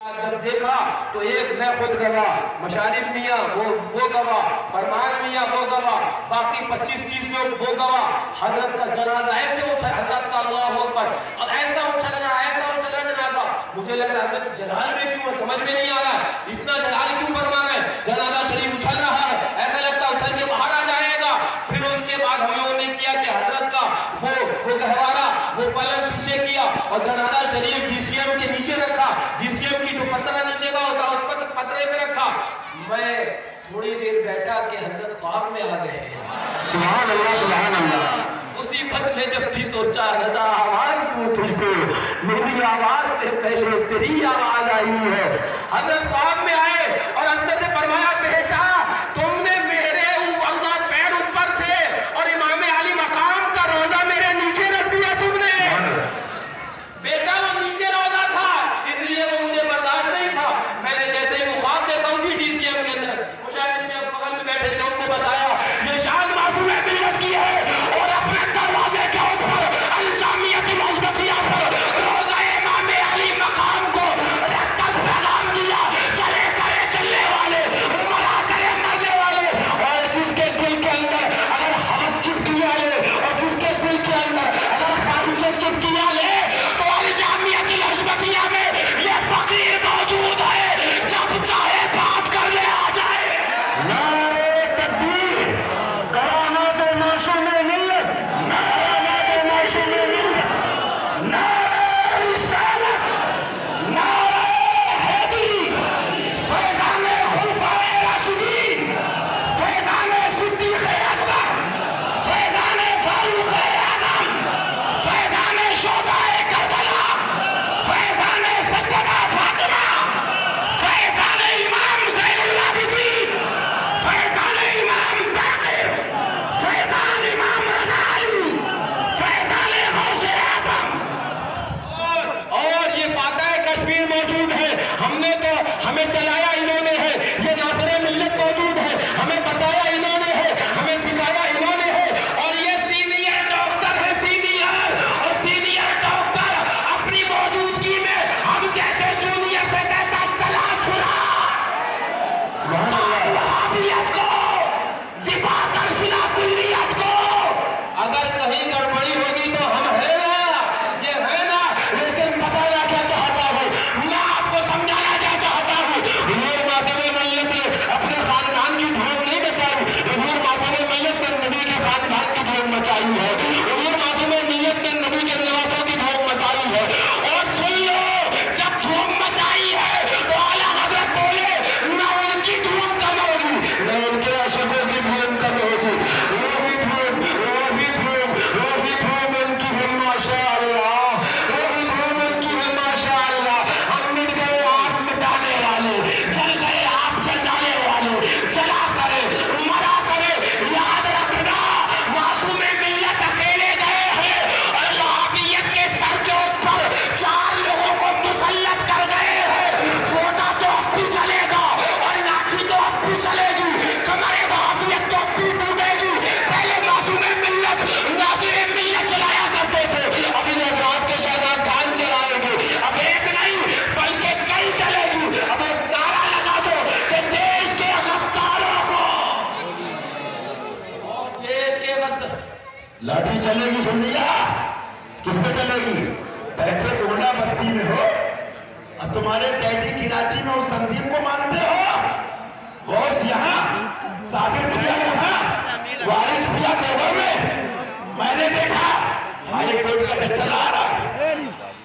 جب دیکھا تو ایک میں خود گواہ، مشارف میاں وہ گواہ، فرمان میاں وہ گواہ، باقی 25-30 لوگ وہ گواہ. حضرت کا جنازہ ایسے اٹھا، حضرت کا اللہ اکبر، اور ایسا اٹھا جنازہ. مجھے لگ رہا حضرت جلال میں کیوں ہے، سمجھ میں نہیں آ رہا اتنا جلال کیوں فرما رہے ہیں. جنازہ شریف اچھل رہا ہے، ایسا لگتا ہے اچھل کے باہر آ جائے گا. پھر اس کے بعد ہم لوگوں نے کیا کہ حضرت کا وہ گہوارہ، وہ پلنگ پیچھے کیا اور جنازہ شریف ڈی سی ایم کے نیچے رکھا. ڈی سی ایم کی جو پترا نیچے کا ہوتا ہے اس پترے میں رکھا. میں تھوڑی دیر بیٹھا کہ حضرت خواب میں آ گئے. سبحان اللہ سبحان اللہ. اسی وقت میں جب بھی سوچا رضا آواز دوں تجھ کو، میری آواز سے پہلے تیری آواز آئی ہے. حضرت خواب میں آئے اور حضرت نے فرمایا بیٹا تم نے میرے اللہ پیر اوپر تھے اور امام علی مقام کا روزہ میرے نیچے رکھ دیا تم نے. بیٹا وہ نیچے روزہ تھا اس لیے وہ مجھے برداشت نہیں تھا. میں نے جیسے ہی وہ خواب دیکھا اسی ڈی سی ایم کے اندر مشاہد میں بغل میں بیٹھے تھے ان کو بتایا یہ شان معصوم ملت کی ہے اور اپنے دروازے کے اوپر الجامیت الازبکیہ پر روزہ امام علی مقام کو رکھ کر پیغام دیا چلے کرے چلنے والے مرا کرے مرنے والے اور جس کے دل کے اندر اگر حوث چٹکیاں لے اور جس کے دل کے اندر اگر خواہش چٹکیاں لے تو الجامیت الازبکیہ میں یہ فقیر موجود ہے جب چاہے بات کر لے آ جائے. نعرہ تکبیر، کرامات معصوم ملت، کرامات معصوم ملت، نعرہ رسالت، نعرہ حیدری، فیضان خلفائے راشدین، فیضان صدیق اکبر، فیضان فاروق اعظم، فیضان شہدائے کربلا، فیضان سیدہ فاطمہ، فیضان امام زین العابدین، فیضان امام باقر، فیضان امام رضا علی، فیضان غوث اعظم. اور یہ فاتح کشمیر موجود ہے. ہمیں چلایا انہوں نے ہے. یہ ناصر ملت موجود ہے. ہمیں بتایا انہوں نے ہے. ہمیں سکھایا انہوں نے ہے. اور یہ سینئر ڈاکٹر ہے، سینئر اور سینئر ڈاکٹر اپنی موجودگی میں ہم جیسے جونیئر سے کہتا چلا چھڑا وہابیت کو ذبح کر خلا کلیت کو. اگر کہیں گڑبڑی ہوگی تو ہم ہے نا، یہ ہے نا. لیکن بتانا کیا چاہتا ہوں، میں آپ کو سمجھانا کیا چاہتا ہوں. حضور معصوم ملت نے اپنے خاندان کی دھوم نہیں مچائی. حضور معصوم ملت نے نبی کے خاندان کی دھوم مچائی ہے. حضور معصوم ملت نے نبی کے نواسوں کی دھوم مچائی ہے. اور سن لو جب دھوم مچائی ہے تو اعلیٰ حضرت بولے نہ ان کی دھوم کم ہوگی نہ ان کے عاشقوں کی دھوم کم ہوگی. وہی دھوم ان کی ہے ماشاء اللہ، وہی دھوم ان کی ہے ماشاء اللہ. ہم مٹ گئے آپ مٹانے والے، جل گئے آپ جلانے والے. جلا کرے مرا کرے یاد رکھنا معصوم ملت اکیلے گئے ہیں اور وہابیت کے سر کے اوپر 4 لوگوں کو مسلط کر گئے ہیں. چھوٹا تو اب بھی چلے گا اور لاٹھی تو اب بھی چلے گی. کمر وہابیت تو اب بھی ٹوٹے گی. پہلے معصوم ملت ناصر ملت چلایا کرتے تھے، اب انہیں رات کے شہزاد خان چلائیں گے. اب ایک نہیں بلکہ کئی چلے گی. اب ایک نعرہ لگا دو کہ دیش کے غداروں کو، دیش کے غدار. لاٹھی چلے گی. سن لیا کس پہ چلے گی؟ بیٹھے کوڈا بستی میں ہو اور تمہارے ڈیڈی کراچی میں اس تنظیم کو مانتے ہو. غوث یہاں، ثابت بھیا یہاں، وارث بھیا دیوبند میں نے دیکھا ہائی کورٹ کا جج چلا آ رہا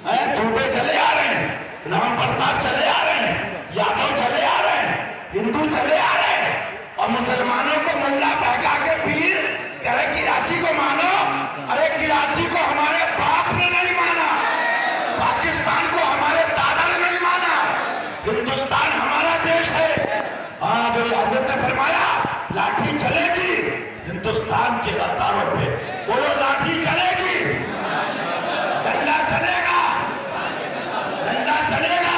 ہے، دوبے چلے آ رہے ہیں، رام پرتاپ چلے آ رہے ہیں، یادو چلے آ رہے ہیں، ہندو چلے آ رہے ہیں اور مسلمانوں کو ملا بہکا کے پیر کہے کراچی کو مانو. ارے کراچی کو ہمارے باپ نے نہیں مانا، پاکستان کو ہمارے دادا نے نہیں مانا، ہندوستان ہمارا دیش ہے. ہاں جو حضرت نے فرمایا لاٹھی چلے گی ہندوستان کے غداروں پہ. بولو لاٹھی چلے گی، ڈنڈا چلے گا، ڈنڈا چلے گا،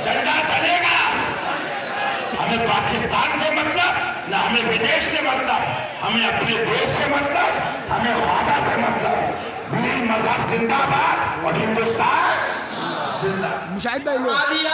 ڈنڈا چلے گا. ہمیں پاکستان سے مطلب نہ ہمیں ودیش سے مطلب، ہمیں اپنے دیش سے مطلب، ہمیں خواجہ سے مطلب. دین مذہب زندہ باد اور ہندوستان زندہ. مشاہد بھائی لوگ آدھی